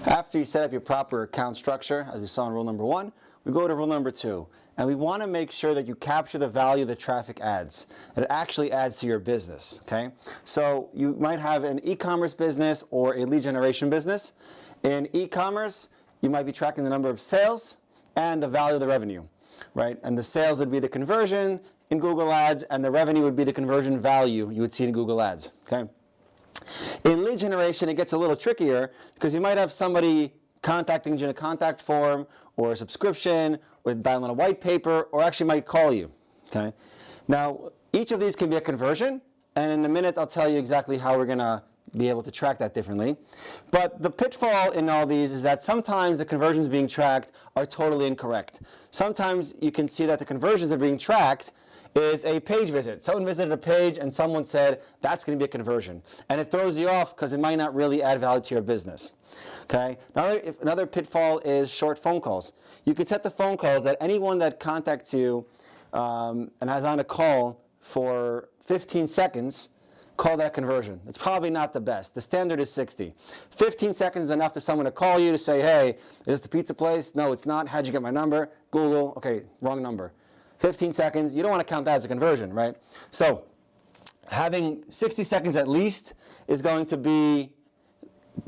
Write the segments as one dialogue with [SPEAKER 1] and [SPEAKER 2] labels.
[SPEAKER 1] After you set up your proper account structure, as we saw in rule number 1, we go to rule number 2. And we want to make sure that you capture the value the traffic adds, that it actually adds to your business, okay? So you might have an e-commerce business or a lead generation business. In e-commerce, you might be tracking the number of sales and the value of the revenue, right? And the sales would be the conversion in Google Ads, and the revenue would be the conversion value you would see in Google Ads, okay? In lead generation, it gets a little trickier because you might have somebody contacting you in a contact form or a subscription or download a white paper or actually might call you, okay? Now, each of these can be a conversion, and in a minute I'll tell you exactly how we're going to be able to track that differently. But the pitfall in all these is that sometimes the conversions being tracked are totally incorrect. Sometimes you can see that the conversions that are being tracked is a page visit. Someone visited a page and someone said, that's going to be a conversion. And it throws you off because it might not really add value to your business. Okay? Another pitfall is short phone calls. You could set the phone calls that anyone that contacts you and has on a call for 15 seconds, call that conversion. It's probably not the best. The standard is 60. 15 seconds is enough for someone to call you to say, hey, is this the pizza place? No, it's not. How'd you get my number? Google. Okay, wrong number. 15 seconds, you don't want to count that as a conversion, right? So having 60 seconds at least is going to be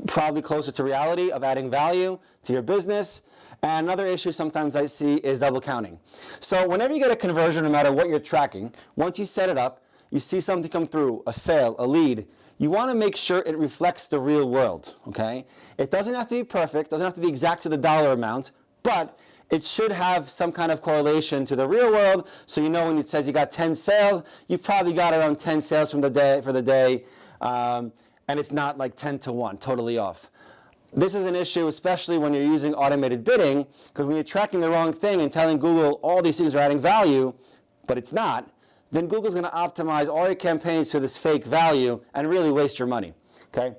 [SPEAKER 1] probably closer to reality of adding value to your business. And another issue sometimes I see is double counting. So whenever you get a conversion, no matter what you're tracking, once you set it up, you see something come through, a sale, a lead, you want to make sure it reflects the real world, okay? It doesn't have to be perfect, doesn't have to be exact to the dollar amount, but it should have some kind of correlation to the real world, so you know when it says you got 10 sales, you've probably got around 10 sales for the day, and it's not like 10 to 1, totally off. This is an issue, especially when you're using automated bidding, because when you're tracking the wrong thing and telling Google all these things are adding value, but it's not, then Google's going to optimize all your campaigns to this fake value and really waste your money, okay?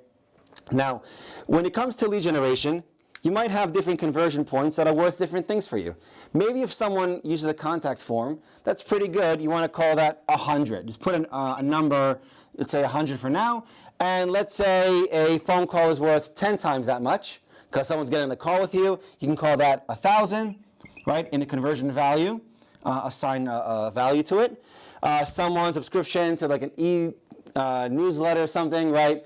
[SPEAKER 1] Now, when it comes to lead generation, you might have different conversion points that are worth different things for you. Maybe if someone uses a contact form, that's pretty good. You want to call that 100. Just put a number, let's say 100 for now, and let's say a phone call is worth 10 times that much because someone's getting the call with you. You can call that 1,000, right, in the conversion value, assign a value to it. Someone's subscription to like an newsletter or something, right?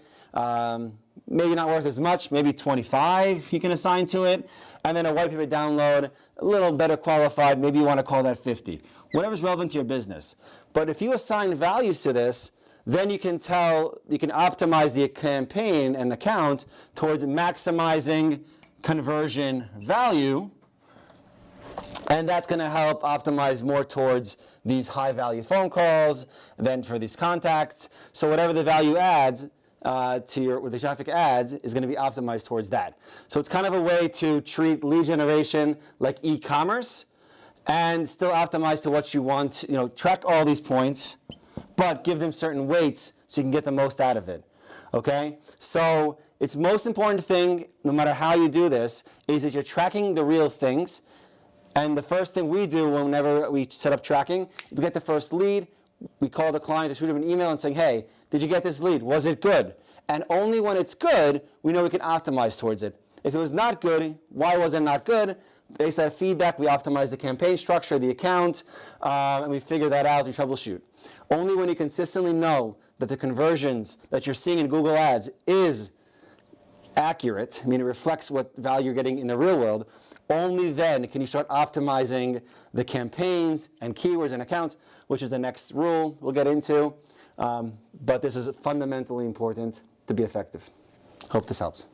[SPEAKER 1] Maybe not worth as much, maybe 25 you can assign to it. And then a white paper download, a little better qualified, maybe you want to call that 50. Whatever's relevant to your business. But if you assign values to this, then you can optimize the campaign and account towards maximizing conversion value. And that's going to help optimize more towards these high value phone calls than for these contacts. So whatever the value adds, where the traffic adds is going to be optimized towards that. So it's kind of a way to treat lead generation like e-commerce and still optimize to what you want, track all these points, but give them certain weights so you can get the most out of it, okay? So it's most important thing, no matter how you do this, is that you're tracking the real things. And the first thing we do whenever we set up tracking, we get the first lead, we call the client to shoot them an email and saying, hey, did you get this lead? Was it good? And only when it's good, we know we can optimize towards it. If it was not good, why was it not good? Based on feedback, we optimize the campaign structure, the account, and we figure that out, we troubleshoot. Only when you consistently know that the conversions that you're seeing in Google Ads is accurate, I mean it reflects what value you're getting in the real world, only then can you start optimizing the campaigns and keywords and accounts, which is the next rule we'll get into. But this is fundamentally important to be effective. Hope this helps.